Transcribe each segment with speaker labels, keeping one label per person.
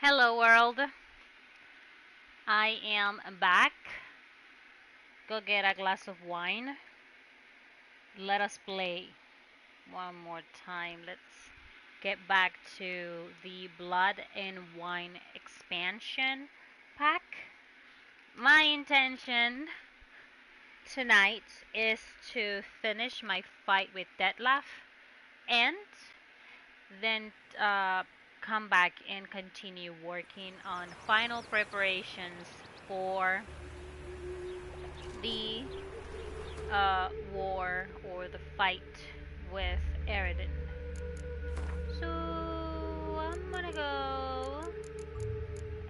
Speaker 1: Hello world, I am back. Go get a glass of wine. Let us play one more time. Let's get back to the Blood and Wine expansion pack. My intention tonight is to finish my fight with Detlef and then come back and continue working on final preparations for the war or the fight with Eridan. So I'm gonna go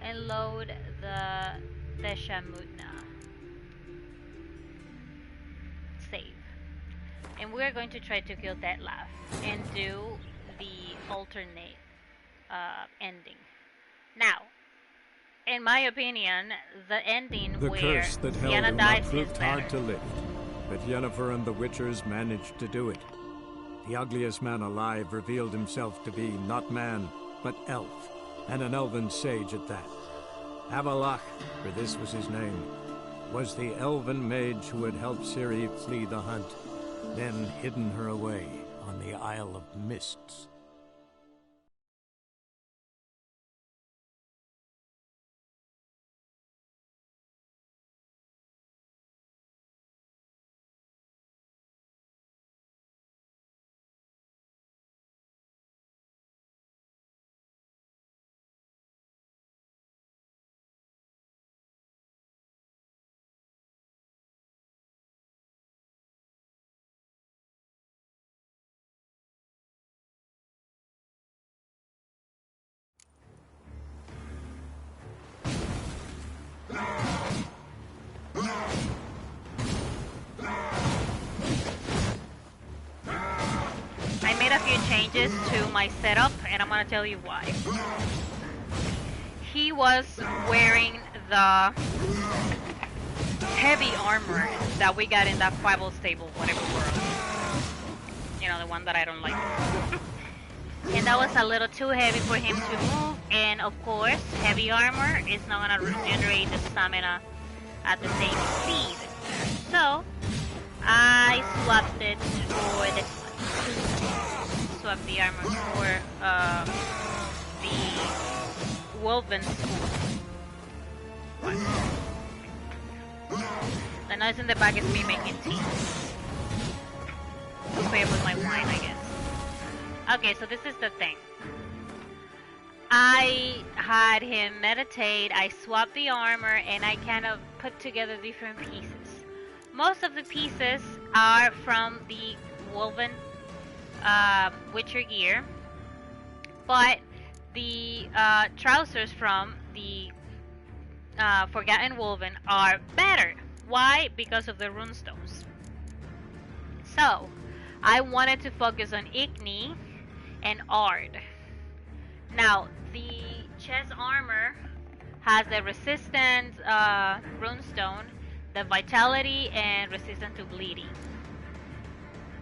Speaker 1: and load the Teshamutna save. And we're going to try to kill Detlef and do the alternate ending. Now, in my opinion, the ending
Speaker 2: the
Speaker 1: where
Speaker 2: curse that held
Speaker 1: Sienna
Speaker 2: him
Speaker 1: dies is
Speaker 2: proved
Speaker 1: better.
Speaker 2: hard to lift, but Yennefer and the Witchers managed to do it. The ugliest man alive revealed himself to be not man, but elf, and an elven sage at that. Avalach, for this was his name, was the elven mage who had helped Ciri flee the hunt, then hidden her away on the Isle of Mists.
Speaker 1: I made a few changes to my setup, and I'm gonna tell you why. He was wearing the heavy armor that we got in that Bible stable, whatever world. You know, the one that I don't like. And that was a little too heavy for him to move, and of course, heavy armor is not gonna regenerate the stamina at the same speed. So, I swapped it for this one. Swap the armor for the woven sword. The noise in the back is me making tea. To pair with my wine, I guess. Okay, so this is the thing. I had him meditate, I swapped the armor, and I kind of put together different pieces. Most of the pieces are from the woven Witcher gear, but the trousers from the Forgotten Woven are better. Why? Because of the runestones. So, I wanted to focus on Igni and Ard. Now, the chest armor has the resistance runestone, the vitality, and resistance to bleeding.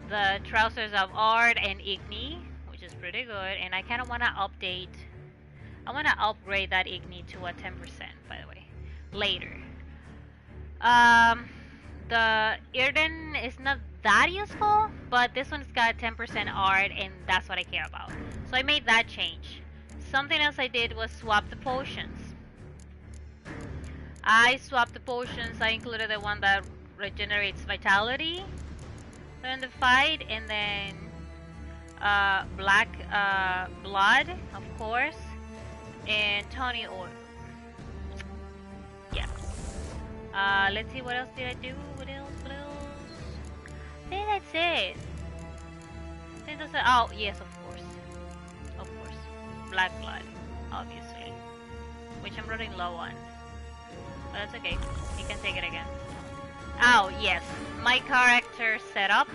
Speaker 1: The trousers of Ard and Igni, which is pretty good, and I kind of want to update. I want to upgrade that Igni to a 10%, by the way, later. The Irden is not that useful, but this one's got 10% art, and that's what I care about. So I made that change. Something else I did was swap the potions. I swapped the potions. I included the one that regenerates vitality in the fight, and then black blood, of course, and Tony oil. Yeah. Let's see, what else did I do? What else? I think that's it. I think that's it. Oh, yes, of course. Of course. Black blood, obviously. Which I'm running low on. But that's okay. You can take it again. Oh, yes. My character setup.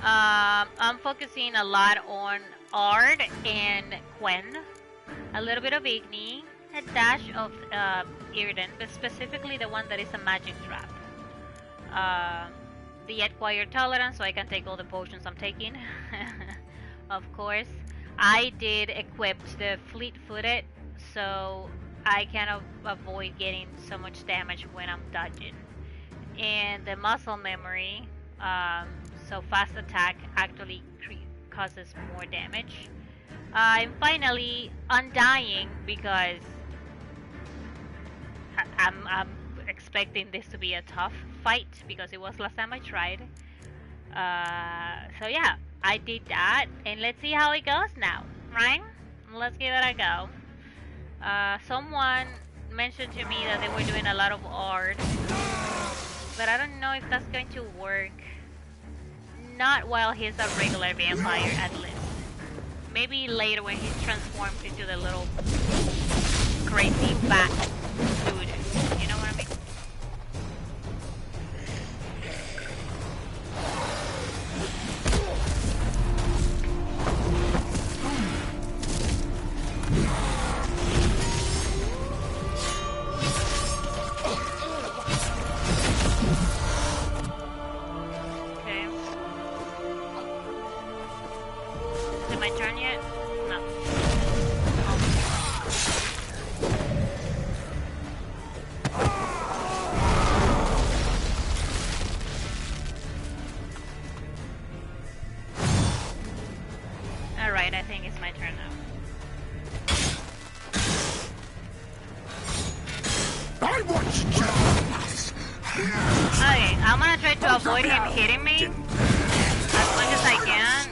Speaker 1: I'm focusing a lot on Ard and Quen. A little bit of Igni. A dash of Irden, but specifically the one that is a magic trap. The acquired tolerance, so I can take all the potions I'm taking. Of course. I did equip the fleet-footed, so I can avoid getting so much damage when I'm dodging. And the muscle memory, so fast attack actually causes more damage. I'm finally undying because I'm expecting this to be a tough fight because it was last time I tried. So yeah, I did that, and let's see how it goes now, right? Let's give it a go. Someone mentioned to me that they were doing a lot of art, but I don't know if that's going to work. Not while he's a regular vampire, at least. Maybe later when he's transformed into the little crazy bat dude. You know what I mean? Avoid him hitting me as much as I can.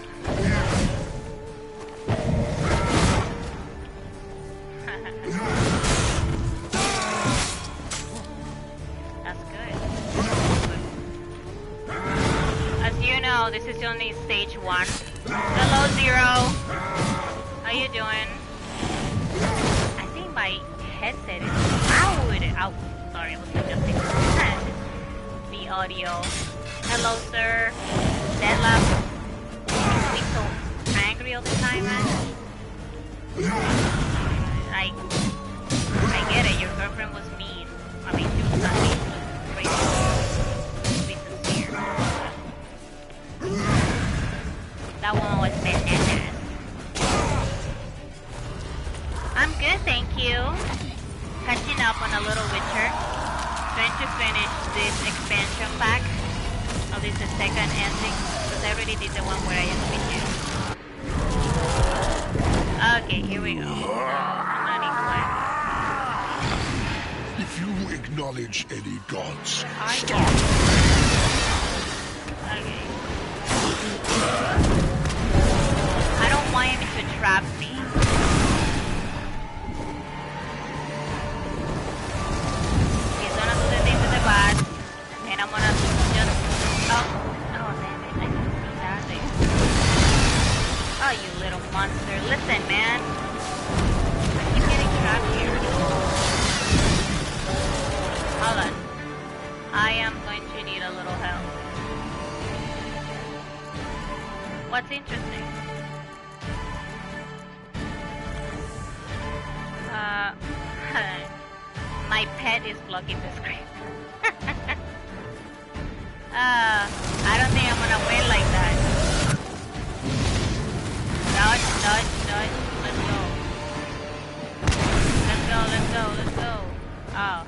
Speaker 1: That's good. As you know, this is only stage 1. Hello, Zero. How you doing? I think my headset is loud. Oh, sorry, I was adjusting the audio. Hello, sir. Deadlock. We so angry all the time, man. I get it. Your girlfriend was mean. I mean, she was not mean. She was crazy. Be sincere. That one was bananas. I'm good, thank you. Catching up on a little Witcher. Trying to finish this expansion pack. Oh, this is the second ending, because I already did the one where I end with you. Okay, here we go.
Speaker 3: If you acknowledge any gods,
Speaker 1: okay. I don't want him to trap me. He's gonna do the thing with the bat, and I'm gonna just... Oh damn it, I didn't see that there. Oh, you little monster. Listen, man. I keep getting trapped here. Hold on. I am going to need a little help. What's interesting? My pet is blocking the screen. I don't think I'm gonna win like that. Dodge, dodge, dodge. Let's go. Let's go, let's go, let's go. Oh.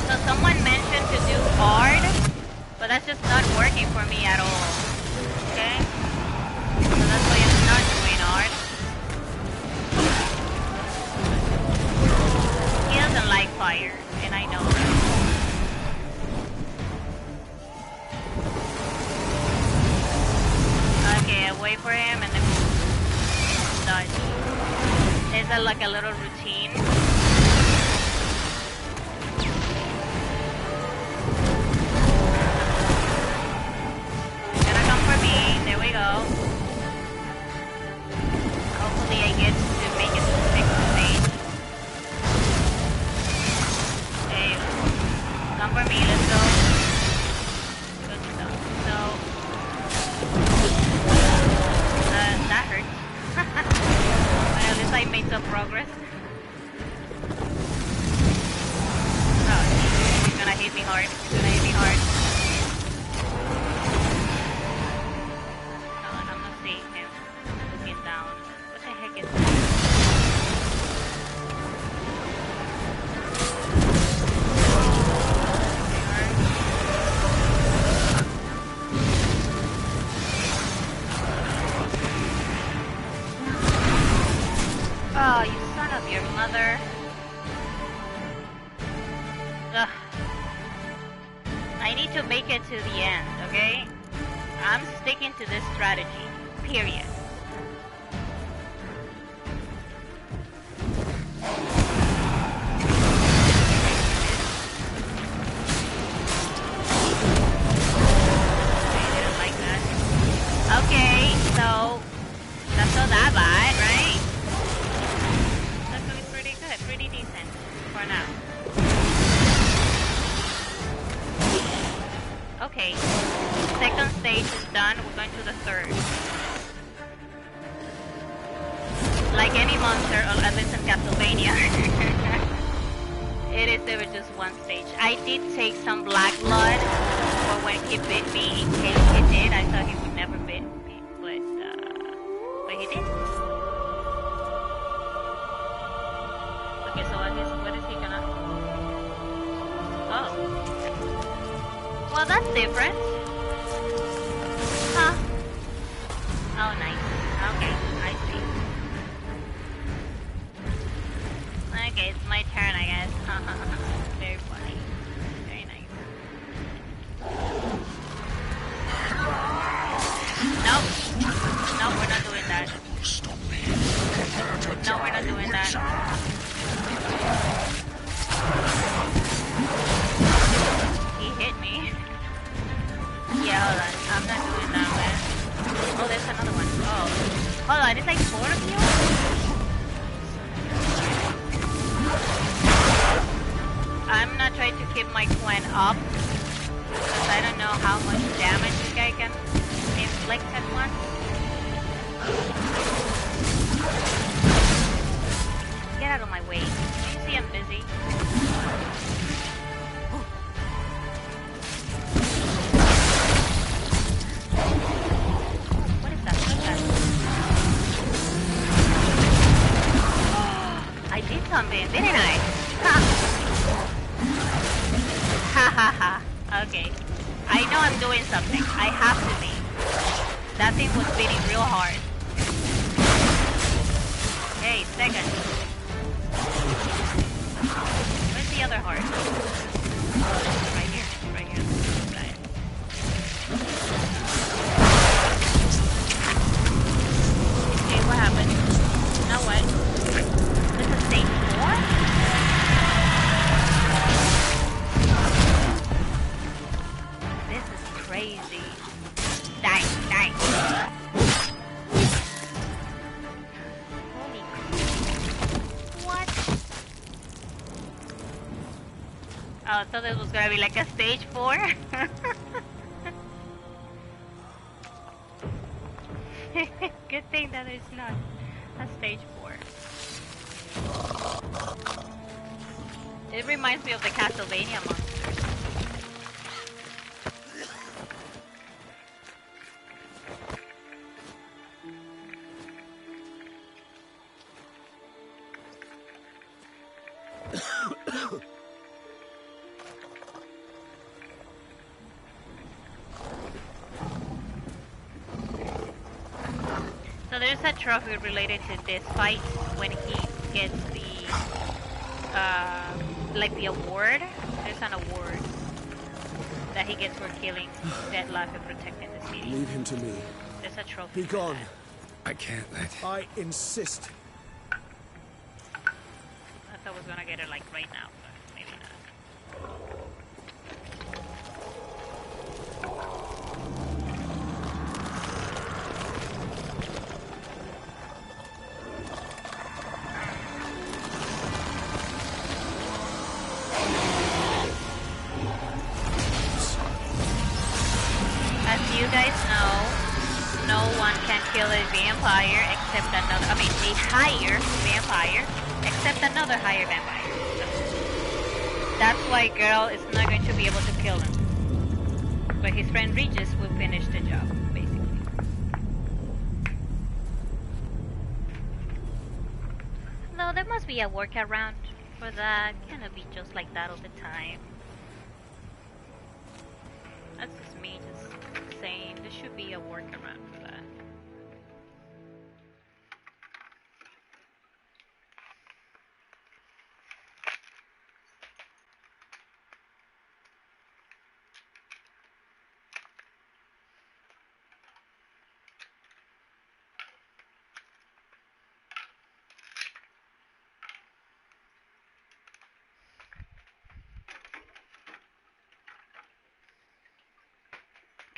Speaker 1: So someone mentioned to do hard, but that's just not working for me at all. Okay? So that's why I'm not doing hard. He doesn't like fire, and I know that. Okay, I wait for him and then dodge. Is that like a little routine? Gonna come for me. There we go. Hopefully I get to make it to the next stage. Hey, come for me, let's go. Good stuff. So, that hurt. But at least I made some progress. make it to the end, okay? I'm sticking to this strategy, period. I didn't like that. Okay, so that's not that bad, right? That's going pretty good, pretty decent for now. Okay, second stage is done, we're going to the third. Like any monster, at least in Castlevania, it is ever just one stage. I did take some black blood for when he bit me, in case he did. I thought he would never bit me, but he did. Okay, so what is he gonna... Oh. Well, that's different. Huh. Oh, nice. Okay, I see. Okay, it's my turn, I guess. Very funny. Very nice. Nope. Nope, we're not doing that.
Speaker 3: Stop me.
Speaker 1: No, we're not doing that. He hit me. Yeah, hold on. I'm not doing that, man. Oh, there's another one. Oh. Hold on, it's like 4 of you? I'm not trying to keep my coin up, because I don't know how much damage this guy can inflict at once. Get out of my way. Can you see I'm busy? What is that? What is that? I did something, didn't I? Ha! Ha ha ha. Okay. I know I'm doing something. I have to be. That thing was beating real hard. Hey, second. Where's the other heart? Right here. Right here. Got it. Okay, what happened? Now what? This is stage 4? This is crazy. Die, die. Holy crap. What? Oh, I thought this was gonna be like a stage 4. Good thing that it's not a stage 4. It reminds me of the Castlevania monsters. So there's a trophy related to this fight when he gets the like the award. There's an award that he gets for killing Deadlife and protecting the city.
Speaker 4: Leave him to me.
Speaker 1: There's a trophy.
Speaker 4: Be gone.
Speaker 5: I can't let...
Speaker 4: I insist.
Speaker 1: I thought I was gonna get it like right now, but maybe not. As you guys know, no one can kill a vampire except another, a higher vampire except another higher vampire. So, that's why Girl is not going to be able to kill him. But his friend Regis will finish the job, basically. No, there must be a workaround for that. Cannot be just like that all the time. That's just me just saying there should be a workaround for that.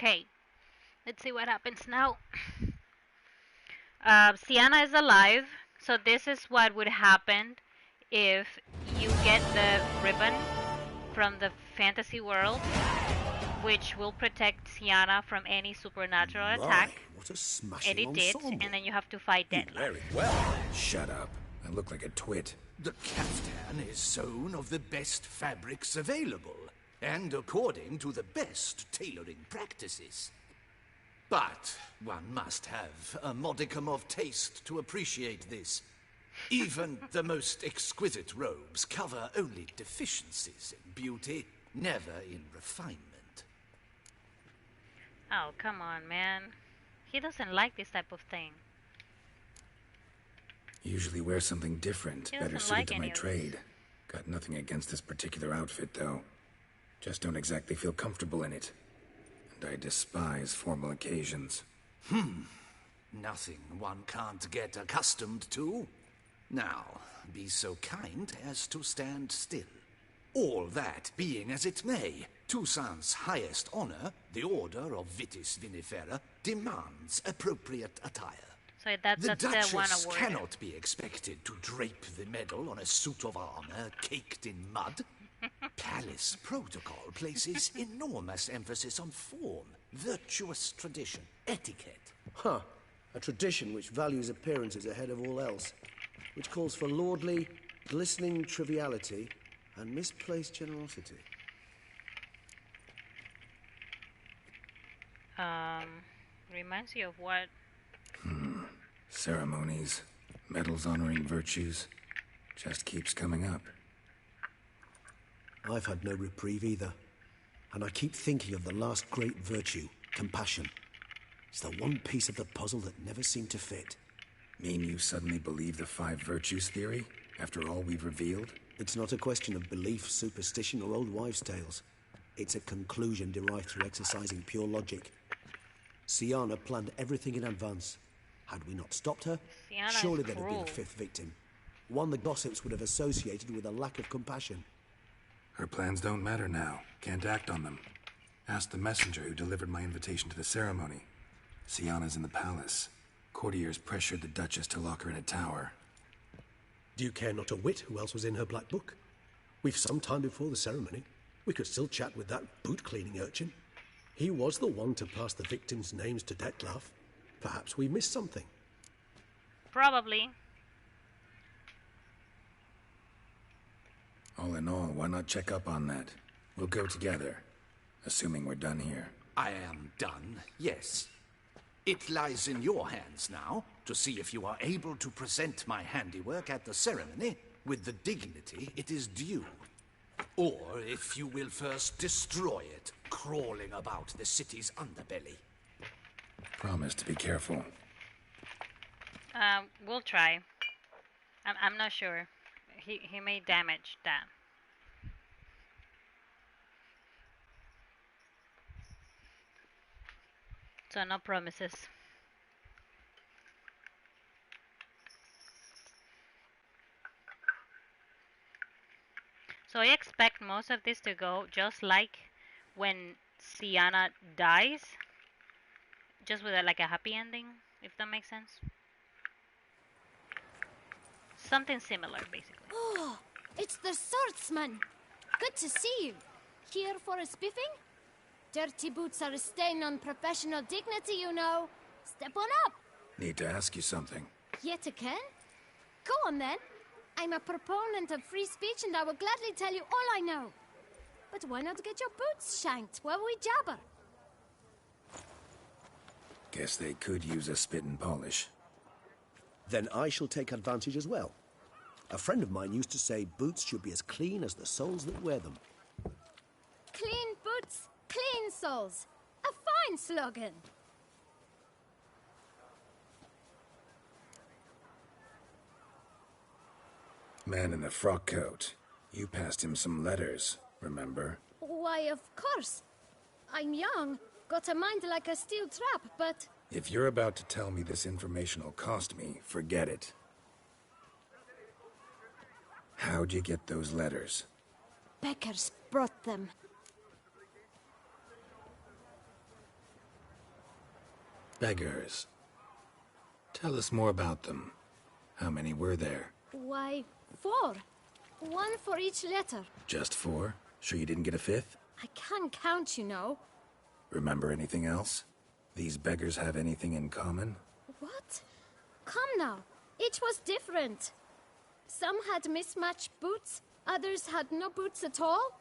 Speaker 1: Okay, let's see what happens now. Sienna is alive, so this is what would happen if you get the ribbon from the fantasy world, which will protect Sienna from any supernatural attack.
Speaker 4: What a smashing
Speaker 1: And it did,
Speaker 4: ensemble.
Speaker 1: and then you have to fight
Speaker 4: You
Speaker 1: Deadlock.
Speaker 4: wear it well.
Speaker 2: Shut up. I look like a twit.
Speaker 5: The caftan is sewn of the best fabrics available, and according to the best tailoring practices. But one must have a modicum of taste to appreciate this. Even the most exquisite robes cover only deficiencies in beauty, never in refinement.
Speaker 1: Oh, come on, man. He doesn't like this type of thing.
Speaker 6: Usually wear something different,
Speaker 1: He
Speaker 6: better
Speaker 1: doesn't
Speaker 6: suited
Speaker 1: like
Speaker 6: to my
Speaker 1: any of this.
Speaker 6: trade. Got nothing against this particular outfit, though. Just don't exactly feel comfortable in it. And I despise formal occasions.
Speaker 5: Nothing one can't get accustomed to. Now, be so kind as to stand still. All that being as it may, Toussaint's highest honor, the Order of Vitis Vinifera, demands appropriate attire.
Speaker 1: So that's
Speaker 5: The
Speaker 1: the one
Speaker 5: Duchess
Speaker 1: award.
Speaker 5: cannot be expected to drape the medal on a suit of armor caked in mud. Palace protocol places enormous emphasis on form, virtuous tradition, etiquette.
Speaker 4: Huh. A tradition which values appearances ahead of all else. Which calls for lordly, glistening triviality and misplaced generosity.
Speaker 1: Reminds you of what?
Speaker 6: Ceremonies, medals honoring virtues, just keeps coming up.
Speaker 4: I've had no reprieve either. And I keep thinking of the last great virtue, compassion. It's the one piece of the puzzle that never seemed to fit.
Speaker 6: Mean you suddenly believe the 5 virtues theory, after all we've revealed?
Speaker 4: It's not a question of belief, superstition, or old wives' tales. It's a conclusion derived through exercising pure logic. Sienna planned everything in advance. Had we not stopped her,
Speaker 1: Sienna is
Speaker 4: surely there'd have been
Speaker 1: cruel.
Speaker 4: a 5th victim. One the gossips would have associated with a lack of compassion.
Speaker 6: Her plans don't matter now. Can't act on them. Ask the messenger who delivered my invitation to the ceremony. Sienna's in the palace. Courtiers pressured the Duchess to lock her in a tower.
Speaker 7: Do you care not a whit who else was in her black book? We've some time before the ceremony. We could still chat with that boot-cleaning urchin. He was the one to pass the victims' names to Dettlaff. Perhaps we missed something.
Speaker 1: Probably.
Speaker 6: All in all, why not check up on that? We'll go together, assuming we're done here.
Speaker 5: I am done, yes. It lies in your hands now to see if you are able to present my handiwork at the ceremony with the dignity it is due. Or if you will first destroy it, crawling about the city's underbelly.
Speaker 6: Promise to be careful.
Speaker 1: We'll try. I'm not sure. He may damage that. So no promises. So I expect most of this to go just like when Sienna dies, just with like a happy ending, if that makes sense. Something similar, basically.
Speaker 8: Oh, it's the swordsman. Good to see you. Here for a spiffing? Dirty boots are a stain on professional dignity, you know. Step on up.
Speaker 6: Need to ask you something.
Speaker 8: Yet again? Go on then. I'm a proponent of free speech and I will gladly tell you all I know. But why not get your boots shanked while we jabber?
Speaker 6: Guess they could use a spit and polish.
Speaker 4: Then I shall take advantage as well. A friend of mine used to say boots should be as clean as the soles that wear them.
Speaker 8: Clean boots, clean soles. A fine slogan.
Speaker 6: Man in the frock coat. You passed him some letters, remember?
Speaker 8: Why, of course. I'm young, got a mind like a steel trap, but...
Speaker 6: If you're about to tell me this information will cost me, forget it. How'd you get those letters?
Speaker 8: Beckers brought them.
Speaker 6: Beggars. Tell us more about them. How many were there?
Speaker 8: Why, 4. One for each letter.
Speaker 6: Just 4? Sure you didn't get a 5th?
Speaker 8: I can't count, you know.
Speaker 6: Remember anything else? These beggars have anything in common?
Speaker 8: What? Come now. Each was different. Some had mismatched boots, others had no boots at all.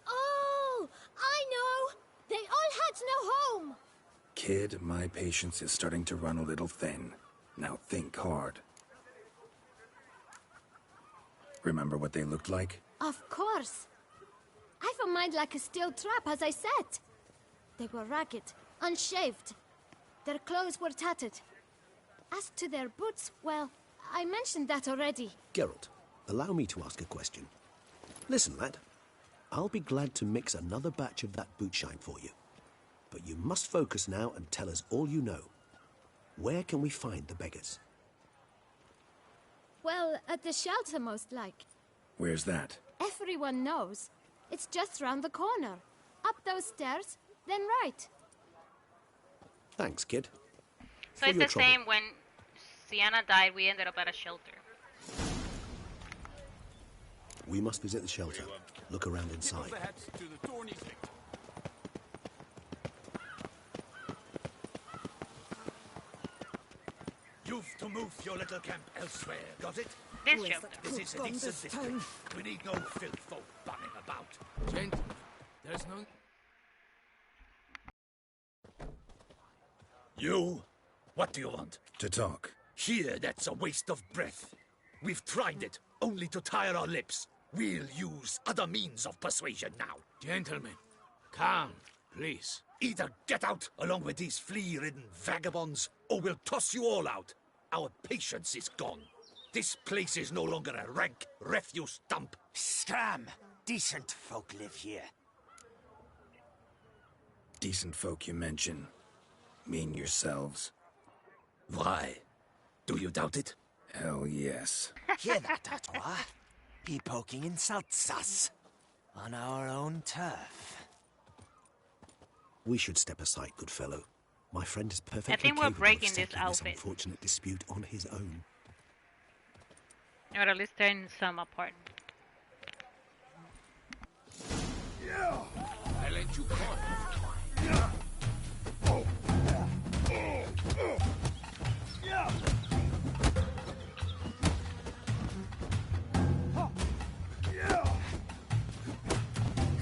Speaker 8: Oh, I know! They all had no home!
Speaker 6: Kid, my patience is starting to run a little thin. Now think hard. Remember what they looked like?
Speaker 8: Of course. I've a mind like a steel trap, as I said. They were ragged, unshaved. Their clothes were tattered. As to their boots, well, I mentioned that already.
Speaker 4: Geralt, allow me to ask a question. Listen, lad. I'll be glad to mix another batch of that boot shine for you. But you must focus now and tell us all you know. Where can we find the beggars?
Speaker 8: Well, at the shelter, most like.
Speaker 6: Where's that?
Speaker 8: Everyone knows. It's just round the corner. Up those stairs, then right.
Speaker 4: Thanks, kid.
Speaker 1: So it's the same when Sienna died, we ended up at a shelter.
Speaker 4: We must visit the shelter. Look around inside.
Speaker 5: You've to move your little camp elsewhere, got it?
Speaker 1: This shelter.
Speaker 5: This is a decent district. We need no filth folk bunning about.
Speaker 9: Gentlemen, there's no...
Speaker 5: You? What do you want?
Speaker 6: To talk.
Speaker 5: Here, that's a waste of breath. We've tried it, only to tire our lips. We'll use other means of persuasion now.
Speaker 9: Gentlemen, calm, please.
Speaker 5: Either get out along with these flea-ridden vagabonds, or we'll toss you all out. Our patience is gone. This place is no longer a rank refuse dump.
Speaker 10: Scram! Decent folk live here.
Speaker 6: Decent folk you mention. Mean yourselves.
Speaker 5: Why? Do you doubt it?
Speaker 6: Hell yes.
Speaker 10: Hear that, Artois? He poking insults us. On our own turf.
Speaker 4: We should step aside, good fellow. My friend is perfectly
Speaker 1: I think we're
Speaker 4: capable
Speaker 1: breaking
Speaker 4: of
Speaker 1: this
Speaker 4: settling
Speaker 1: outfit.
Speaker 4: unfortunate dispute on his own.
Speaker 1: Or at least tearing some apart.
Speaker 9: I let you call.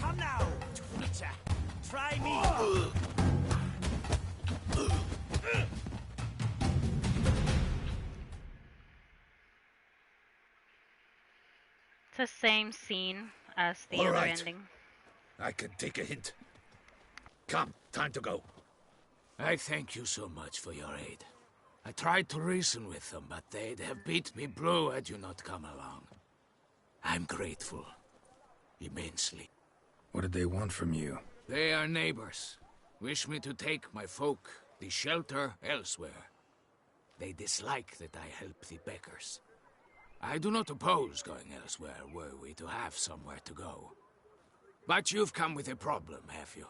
Speaker 10: Come now, Twitcher. Try me.
Speaker 1: It's the same scene as the
Speaker 5: All
Speaker 1: other
Speaker 5: right.
Speaker 1: ending.
Speaker 5: I can take a hint. Come, time to go.
Speaker 9: I thank you so much for your aid. I tried to reason with them, but they'd have beat me blue had you not come along. I'm grateful. Immensely.
Speaker 6: What did they want from you?
Speaker 9: They are neighbors. Wish me to take my folk, the shelter, elsewhere. They dislike that I help the beggars. I do not oppose going elsewhere were we to have somewhere to go. But you've come with a problem, have you?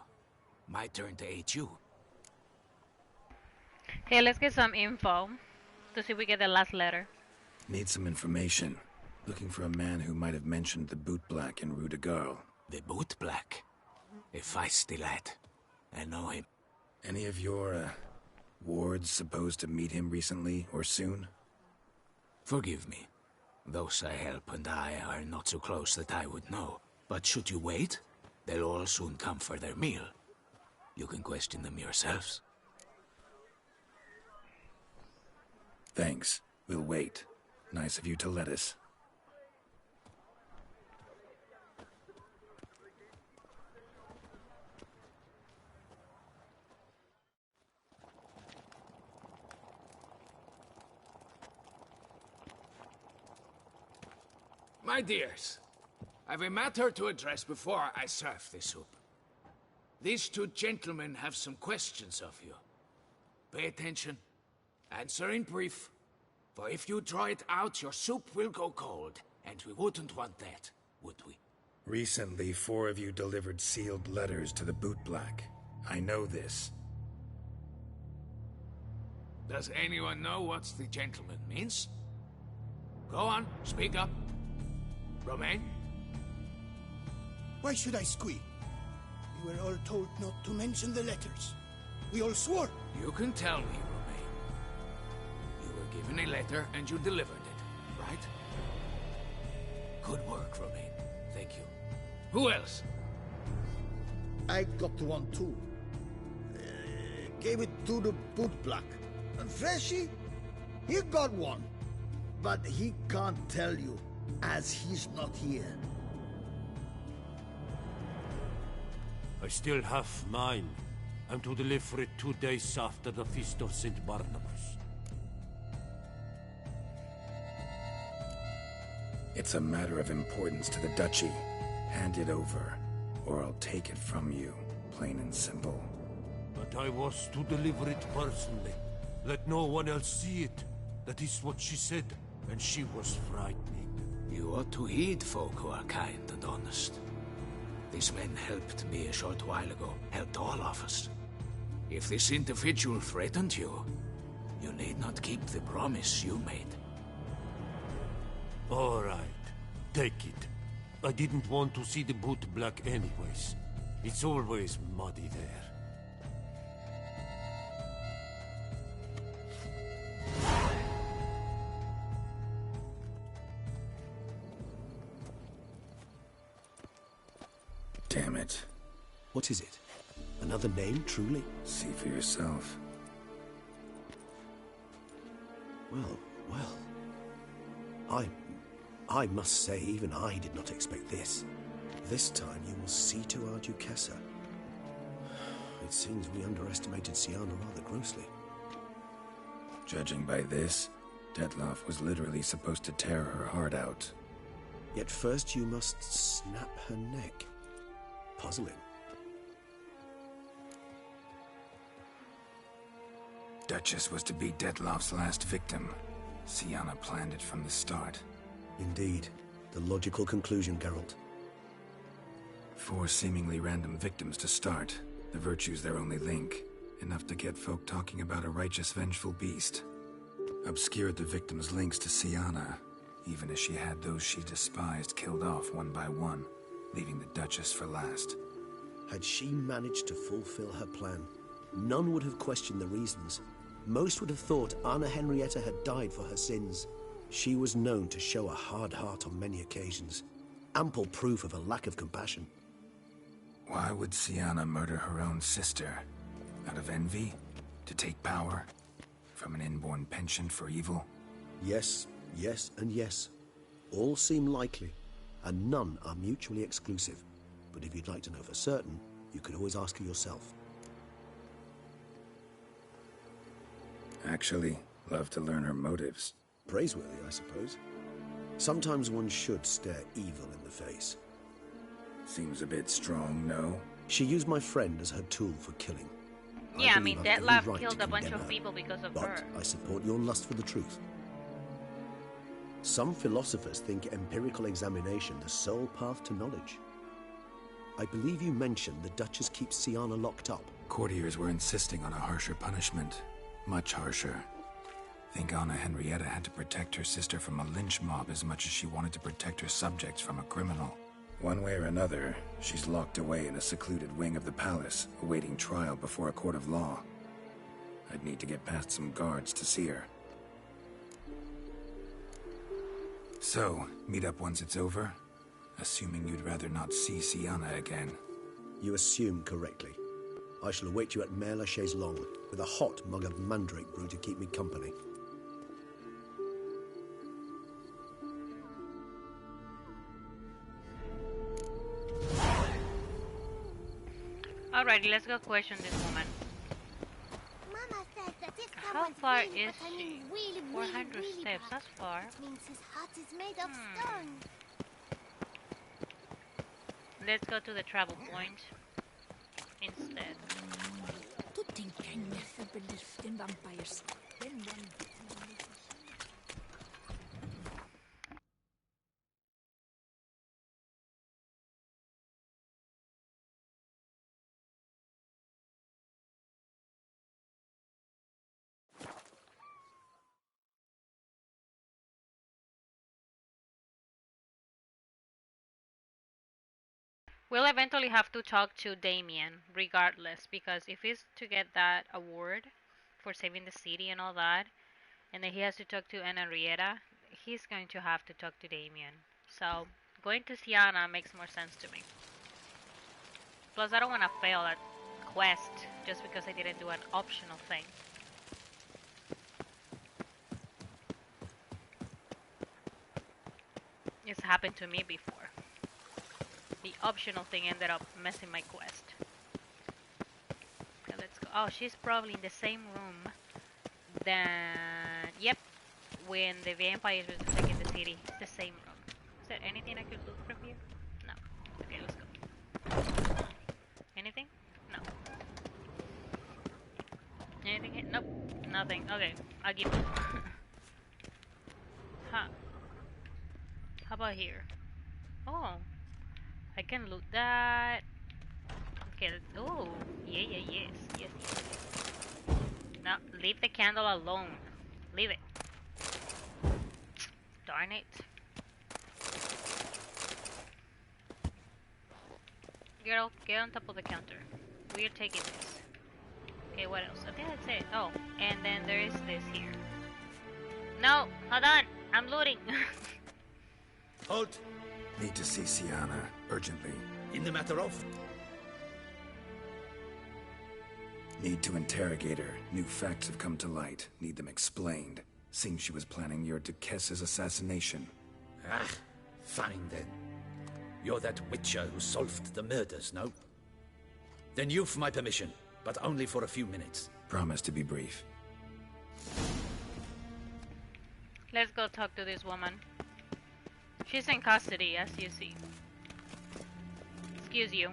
Speaker 9: My turn to aid you.
Speaker 1: Okay, let's get some info to see if we get the last letter.
Speaker 6: Need some information. Looking for a man who might have mentioned the boot black in Rue de Garl.
Speaker 9: The boot black? A feisty lad. I know him.
Speaker 6: Any of your, wards supposed to meet him recently or soon?
Speaker 9: Forgive me. Those I help and I are not so close that I would know. But should you wait, they'll all soon come for their meal. You can question them yourselves.
Speaker 6: Thanks. We'll wait. Nice of you to let us.
Speaker 9: My dears, I've a matter to address before I serve the soup. These two gentlemen have some questions of you. Pay attention. Answer in brief. For if you draw it out, your soup will go cold. And we wouldn't want that, would we?
Speaker 6: Recently, 4 of you delivered sealed letters to the boot black. I know this.
Speaker 9: Does anyone know what the gentleman means? Go on, speak up. Romain?
Speaker 11: Why should I squeak? We were all told not to mention the letters. We all swore.
Speaker 9: You can tell me, Romain. You were given a letter and you delivered it, right? Good work, Romain. Thank you. Who else?
Speaker 11: I got one too. Gave it to the bootblack. And Freshy, he got one. But he can't tell you, as he's not here.
Speaker 12: I still have mine. I'm to deliver it 2 days after the Feast of St. Barnabas.
Speaker 6: It's a matter of importance to the Duchy. Hand it over, or I'll take it from you, plain and simple.
Speaker 12: But I was to deliver it personally. Let no one else see it. That is what she said, and she was frightening.
Speaker 9: You ought to heed folk who are kind and honest. These men helped me a short while ago, helped all of us. If this individual threatened you, you need not keep the promise you made.
Speaker 12: All right, take it. I didn't want to see the boot black anyways. It's always muddy there.
Speaker 6: Damn it.
Speaker 4: What is it? Another name, truly?
Speaker 6: See for yourself.
Speaker 4: Well. I must say, even I did not expect this. This time you will see to our Duchessa. It seems we underestimated Siana rather grossly.
Speaker 6: Judging by this, Detloff was literally supposed to tear her heart out.
Speaker 4: Yet first you must snap her neck. Puzzling.
Speaker 6: Duchess was to be Detloff's last victim. Siana planned it from the start.
Speaker 4: Indeed. The logical conclusion, Geralt.
Speaker 6: 4 seemingly random victims to start. The virtue's their only link. Enough to get folk talking about a righteous, vengeful beast. Obscured the victims' links to Siana, even as she had those she despised killed off one by one, leaving the Duchess for last.
Speaker 4: Had she managed to fulfill her plan, none would have questioned the reasons. Most would have thought Anna Henrietta had died for her sins. She was known to show a hard heart on many occasions. Ample proof of a lack of compassion.
Speaker 6: Why would Siana murder her own sister? Out of envy? To take power? From an inborn penchant for evil?
Speaker 4: Yes, and yes. All seem likely, and none are mutually exclusive. But if you'd like to know for certain, you could always ask her yourself.
Speaker 6: Actually, love to learn her motives.
Speaker 4: Praiseworthy, I suppose. Sometimes one should stare evil in the face.
Speaker 6: Seems a bit strong, no?
Speaker 4: She used my friend as her tool for killing.
Speaker 1: Yeah, I mean,
Speaker 4: believe I've
Speaker 1: Detloff
Speaker 4: every right
Speaker 1: killed
Speaker 4: to
Speaker 1: a bunch
Speaker 4: condemn
Speaker 1: of
Speaker 4: her,
Speaker 1: people because of
Speaker 4: but
Speaker 1: her.
Speaker 4: I support your lust for the truth. Some philosophers think empirical examination the sole path to knowledge. I believe you mentioned the Duchess keeps Siana locked up.
Speaker 6: Courtiers were insisting on a harsher punishment. Much harsher. Think Anna Henrietta had to protect her sister from a lynch mob as much as she wanted to protect her subjects from a criminal. One way or another, she's locked away in a secluded wing of the palace, awaiting trial before a court of law. I'd need to get past some guards to see her. So, meet up once it's over? Assuming you'd rather not see Siana again.
Speaker 4: You assume correctly. I shall await you at Mare la Chaise-Longue, with a hot mug of mandrake brew to keep me company.
Speaker 1: Alrighty, let's go question this woman.
Speaker 8: Mama says that if
Speaker 1: How
Speaker 8: someone's
Speaker 1: far
Speaker 8: really,
Speaker 1: is
Speaker 8: but I mean
Speaker 1: she?
Speaker 8: really,
Speaker 1: 400
Speaker 8: really, really
Speaker 1: steps,
Speaker 8: bad,
Speaker 1: that's far.
Speaker 8: it means his heart is made of stone.
Speaker 1: Let's go to the travel point instead.
Speaker 13: To think I never believed in vampires. Then one...
Speaker 1: We'll eventually have to talk to Damien, regardless, because if he's to get that award for saving the city and all that, and then he has to talk to Henrietta, he's going to have to talk to Damien. So going to Sienna makes more sense to me. Plus, I don't want to fail that quest just because I didn't do an optional thing. It's happened to me before. The optional thing ended up messing my quest. Okay, let's go. Oh, she's probably in the same room that... Yep. When the vampires was attacking the city. It's the same room. Is there anything I could loot from here? No. Okay, let's go. Anything? No. Anything here? Nope. Nothing. Okay, I'll give it. Huh. How about here? Oh. I can loot that. Okay, let's... Oh. Yeah, yes. Yes. No, leave the candle alone. Leave it. Darn it. Girl, get on top of the counter. We're taking this. Okay, what else? I think that's it. Oh, and then there is this here. No, hold on. I'm looting.
Speaker 5: Halt!
Speaker 6: Need to see Sienna, urgently.
Speaker 5: In the matter of?
Speaker 6: Need to interrogate her. New facts have come to light. Need them explained. Seems she was planning your de Kess's assassination.
Speaker 5: Ah, fine then. You're that witcher who solved the murders, no? Then you've my permission, but only for a few minutes.
Speaker 6: Promise to be brief.
Speaker 1: Let's go talk to this woman. She's in custody, as you see. Excuse you.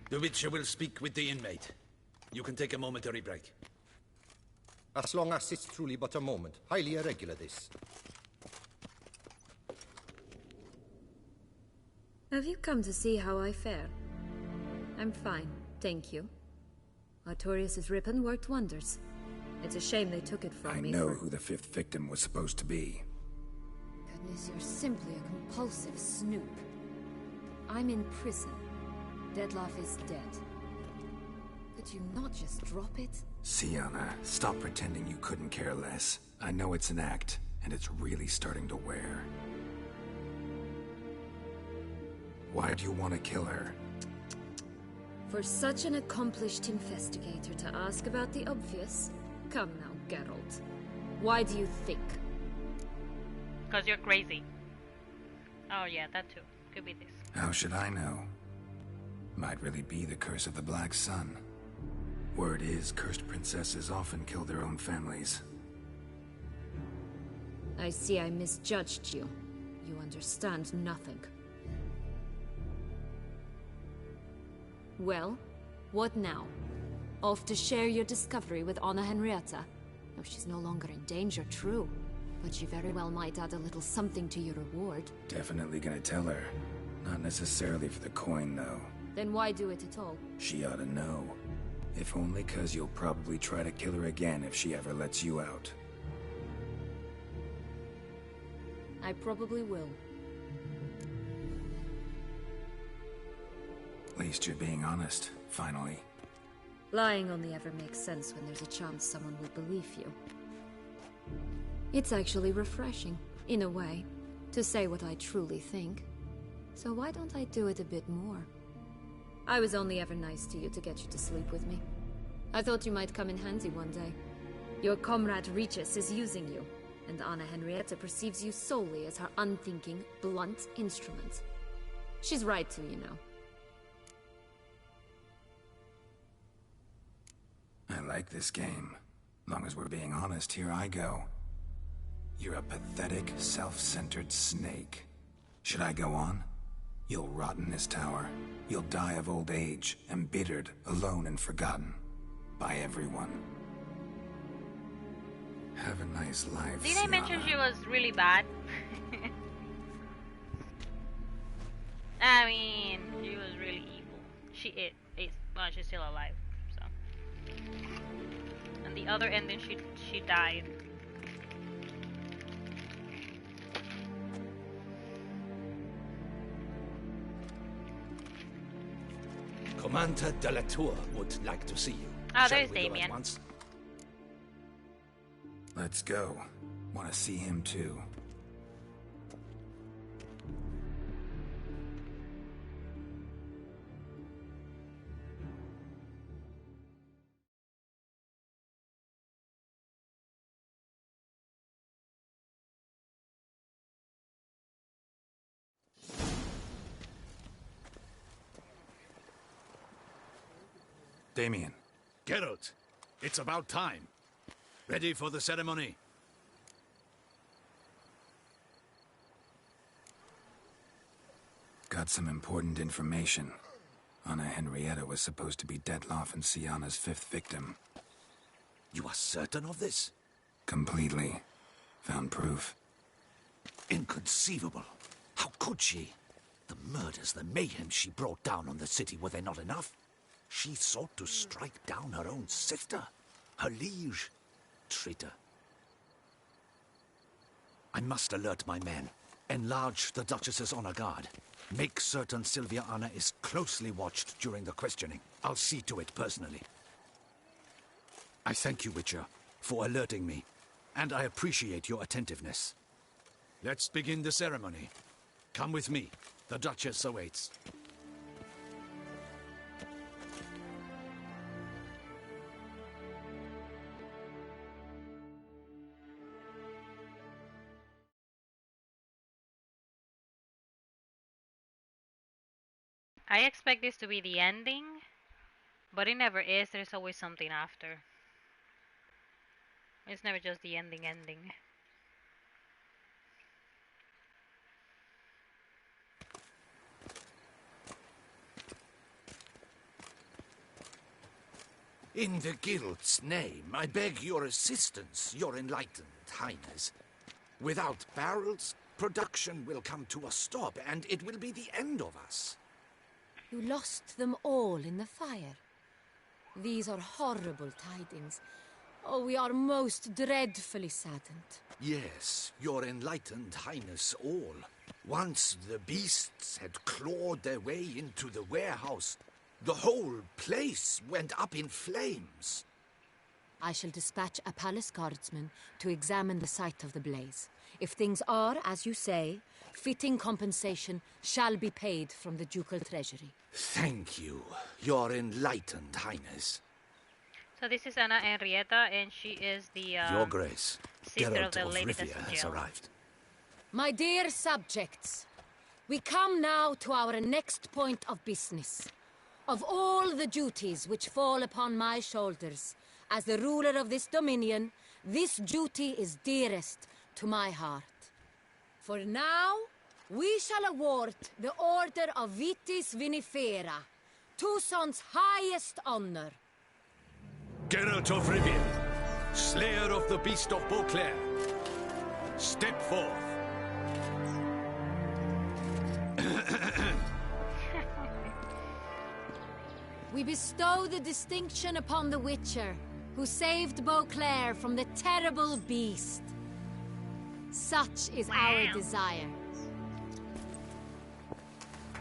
Speaker 5: The witcher will speak with the inmate. You can take a momentary break.
Speaker 14: As long as it's truly but a moment. Highly irregular, this.
Speaker 15: Have you come to see how I fare? I'm fine, thank you. Artorius' ribbon worked wonders. It's a shame they took it from me.
Speaker 6: I know who the fifth victim was supposed to be.
Speaker 15: Goodness, you're simply a compulsive snoop. I'm in prison. Detlef is dead. Could you not just drop it?
Speaker 6: Sienna, stop pretending you couldn't care less. I know it's an act, and it's really starting to wear. Why do you want to kill her?
Speaker 15: For such an accomplished investigator to ask about the obvious? Come now, Geralt. Why do you think?
Speaker 1: Because you're crazy. Oh yeah, that too. Could be this.
Speaker 6: How should I know? Might really be the curse of the Black Sun. Word is, cursed princesses often kill their own families.
Speaker 15: I see I misjudged you. You understand nothing. Well, what now? Off to share your discovery with Anna Henrietta? No, she's no longer in danger, true. But she very well might add a little something to your reward.
Speaker 6: Definitely gonna tell her. Not necessarily for the coin, though.
Speaker 15: Then why do it at all?
Speaker 6: She ought to know. If only 'cause you'll probably try to kill her again if she ever lets you out.
Speaker 15: I probably will.
Speaker 6: At least you're being honest, finally.
Speaker 15: Lying only ever makes sense when there's a chance someone will believe you. It's actually refreshing, in a way, to say what I truly think. So why don't I do it a bit more? I was only ever nice to you to get you to sleep with me. I thought you might come in handy one day. Your comrade Regis is using you, and Anna Henrietta perceives you solely as her unthinking, blunt instrument. She's right to, you know.
Speaker 6: I like this game. Long as we're being honest, here I go. You're a pathetic, self-centered snake. Should I go on? You'll rot in this tower. You'll die of old age, embittered, alone and forgotten. By everyone. Have a nice life,
Speaker 1: Did I mention she was really bad? I mean, she was really evil. She is. Well, she's still alive, so. And the other ending, she died.
Speaker 5: Commander de la Tour would like to see you.
Speaker 1: Oh,
Speaker 5: Shall
Speaker 1: there's
Speaker 5: we go at
Speaker 1: Damien.
Speaker 5: once?
Speaker 6: Let's go. Want to see him too. Damien.
Speaker 9: Geralt, it's about time. Ready for the ceremony?
Speaker 6: Got some important information. Anna Henrietta was supposed to be Detloff and Sienna's 5th victim.
Speaker 5: You are certain of this?
Speaker 6: Completely. Found proof.
Speaker 5: Inconceivable. How could she? The murders, the mayhem she brought down on the city, were they not enough? She sought to strike down her own sister, her liege. Traitor. I must alert my men. Enlarge the Duchess's honor guard. Make certain Sylvia Anna is closely watched during the questioning. I'll see to it personally. I thank you, Witcher, for alerting me, and I appreciate your attentiveness.
Speaker 9: Let's begin the ceremony. Come with me. The Duchess awaits.
Speaker 1: I expect this to be the ending, but it never is. There's always something after. It's never just the ending.
Speaker 5: In the Guild's name, I beg your assistance, your enlightened highness. Without barrels, production will come to a stop, and it will be the end of us.
Speaker 15: You lost them all in the fire. These are horrible tidings. Oh, we are most dreadfully saddened.
Speaker 5: Yes, your enlightened highness all. Once the beasts had clawed their way into the warehouse, the whole place went up in flames.
Speaker 15: I shall dispatch a palace guardsman to examine the site of the blaze. If things are, as you say, fitting compensation shall be paid from the ducal treasury.
Speaker 5: Thank you, your enlightened highness.
Speaker 1: So this is Anna Henrietta, and she is the
Speaker 5: Your Grace,
Speaker 1: sister
Speaker 5: Geralt
Speaker 1: of the
Speaker 5: of
Speaker 1: lady that's
Speaker 5: Rivia
Speaker 1: in
Speaker 5: has
Speaker 1: jail.
Speaker 5: arrived.
Speaker 15: My dear subjects, we come now to our next point of business. Of all the duties which fall upon my shoulders, as the ruler of this dominion, this duty is dearest to my heart. For now, we shall award the Order of Vitis Vinifera, Tucson's highest honor.
Speaker 9: Geralt of Rivia, slayer of the beast of Beauclair, step forth.
Speaker 15: We bestow the distinction upon the Witcher, who saved Beauclair from the terrible beast. Such is our desire.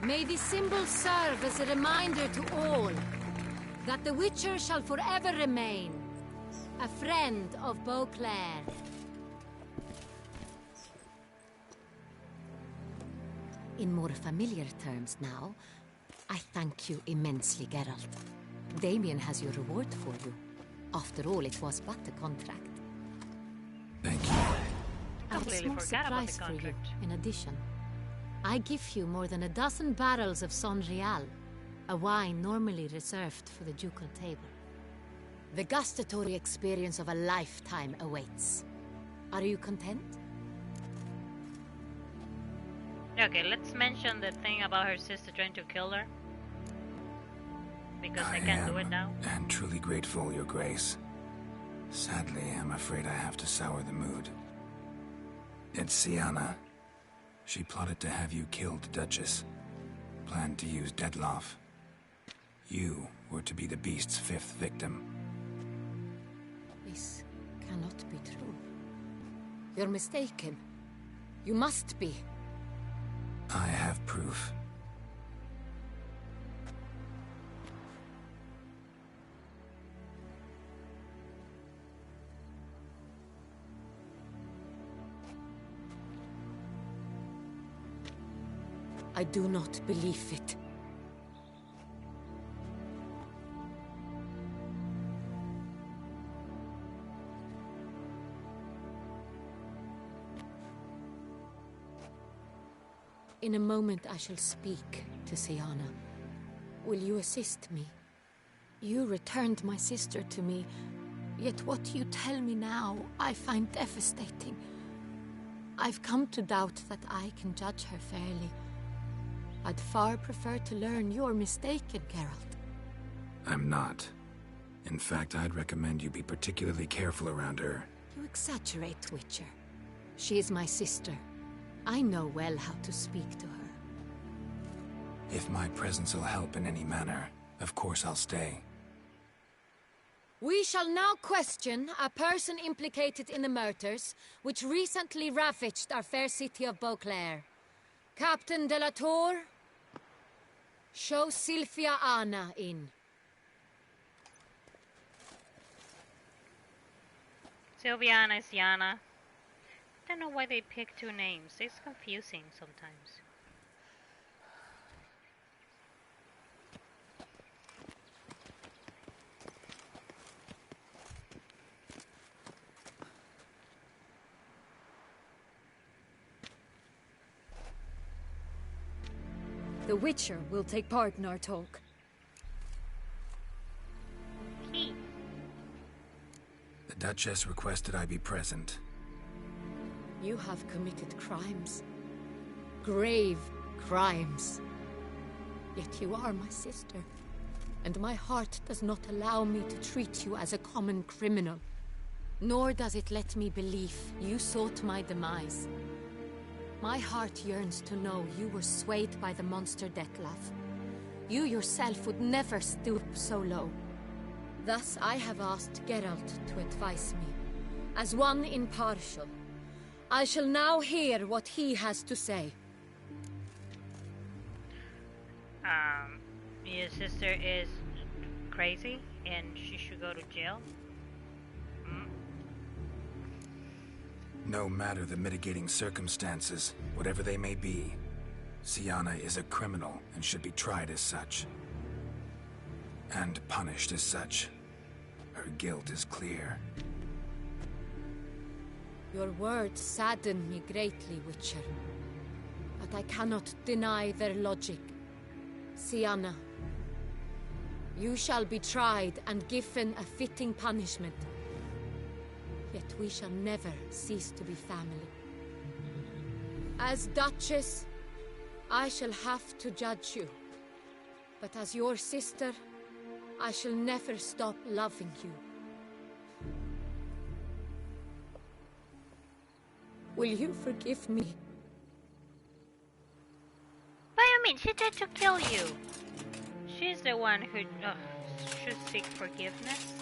Speaker 15: May this symbol serve as a reminder to all that the Witcher shall forever remain a friend of Beauclair. In more familiar terms now, I thank you immensely, Geralt. Damien has your reward for you. After all, it was but a contract.
Speaker 6: Thank you.
Speaker 15: I have a
Speaker 1: Completely
Speaker 15: small
Speaker 1: forgot about the
Speaker 15: surprise for you,
Speaker 1: contract.
Speaker 15: in addition. I give you more than a dozen barrels of Sonreal, a wine normally reserved for the ducal table. The gustatory experience of a lifetime awaits. Are you content?
Speaker 1: Okay, let's mention the thing about her sister trying to kill her. Because I can't do it now.
Speaker 6: And truly grateful, Your Grace. Sadly, I'm afraid I have to sour the mood. It's Sienna. She plotted to have you killed, Duchess. Planned to use Detloff. You were to be the beast's 5th victim.
Speaker 15: This cannot be true. You're mistaken. You must be.
Speaker 6: I have proof.
Speaker 16: I do not believe it. In a moment I shall speak to Siana. Will you assist me? You returned my sister to me, yet what you tell me now I find devastating. I've come to doubt that I can judge her fairly. I'd far prefer to learn you're mistaken, Geralt.
Speaker 6: I'm not. In fact, I'd recommend you be particularly careful around her.
Speaker 16: You exaggerate, Witcher. She is my sister. I know well how to speak to her.
Speaker 6: If my presence will help in any manner, of course I'll stay.
Speaker 16: We shall now question a person implicated in the murders which recently ravaged our fair city of Beauclair. Captain de la Tour, show Sylvia Anna in.
Speaker 1: Sylviana is Yana. I don't know why they pick two names. It's confusing sometimes.
Speaker 15: The Witcher will take part in our talk.
Speaker 1: He.
Speaker 6: The Duchess requested I be present.
Speaker 16: You have committed crimes. Grave crimes. Yet you are my sister, and my heart does not allow me to treat you as a common criminal. Nor does it let me believe you sought my demise. My heart yearns to know you were swayed by the monster Dettlaff. You yourself would never stoop so low. Thus I have asked Geralt to advise me, as one impartial. I shall now hear what he has to say.
Speaker 1: Your sister is crazy and she should go to jail?
Speaker 6: No matter the mitigating circumstances, whatever they may be, Siana is a criminal and should be tried as such. And punished as such. Her guilt is clear.
Speaker 16: Your words sadden me greatly, Witcher. But I cannot deny their logic. Siana, you shall be tried and given a fitting punishment. Yet we shall never cease to be family. As Duchess, I shall have to judge you. But as your sister, I shall never stop loving you. Will you forgive me?
Speaker 1: What do you mean? She tried to kill you. She's the one who should seek forgiveness.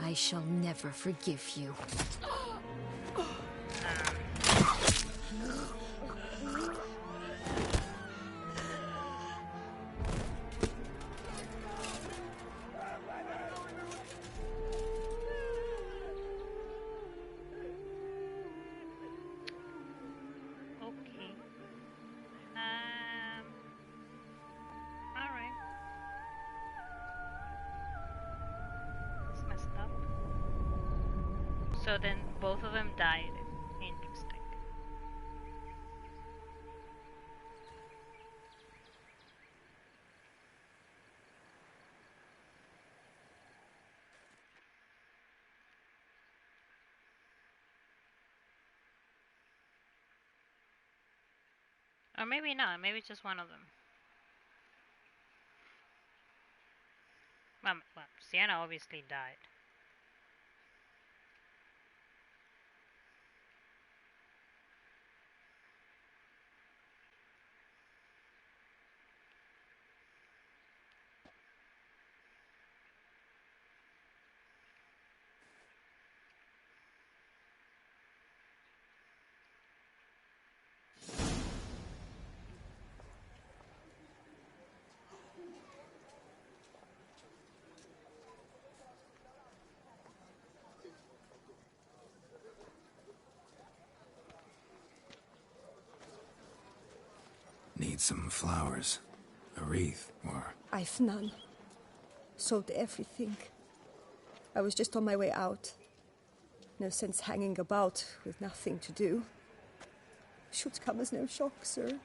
Speaker 15: I shall never forgive you.
Speaker 1: So then both of them died. Interesting. Or maybe not. Maybe it's just one of them. Well, Sienna obviously died.
Speaker 6: need some flowers. A wreath, or...
Speaker 17: I've none. Sold everything. I was just on my way out. No sense hanging about with nothing to do. Should come as no shock, sir.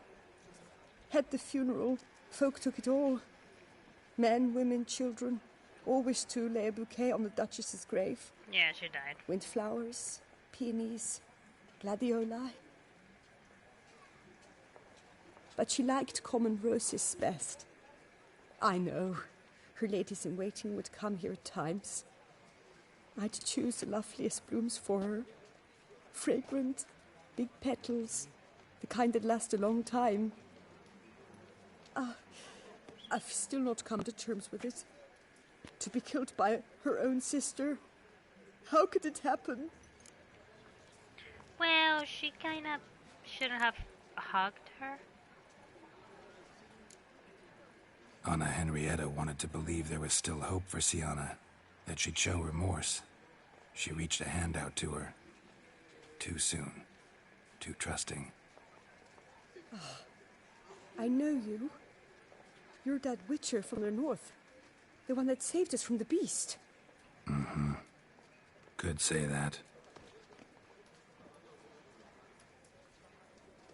Speaker 17: Had the funeral. Folk took it all. Men, women, children. All wished to lay a bouquet on the Duchess's grave.
Speaker 1: Yeah, she died.
Speaker 17: Windflowers, peonies, gladioli. But she liked common roses best. I know. Her ladies-in-waiting would come here at times. I'd choose the loveliest blooms for her. Fragrant, big petals, the kind that last a long time. I've still not come to terms with it. To be killed by her own sister. How could it happen?
Speaker 1: Well, she kind of shouldn't have hugged her.
Speaker 6: Anna Henrietta wanted to believe there was still hope for Sienna, that she'd show remorse. She reached a hand out to her. Too soon. Too trusting.
Speaker 17: I know you. You're that witcher from the north. The one that saved us from the beast.
Speaker 6: Mm-hmm. Could say that.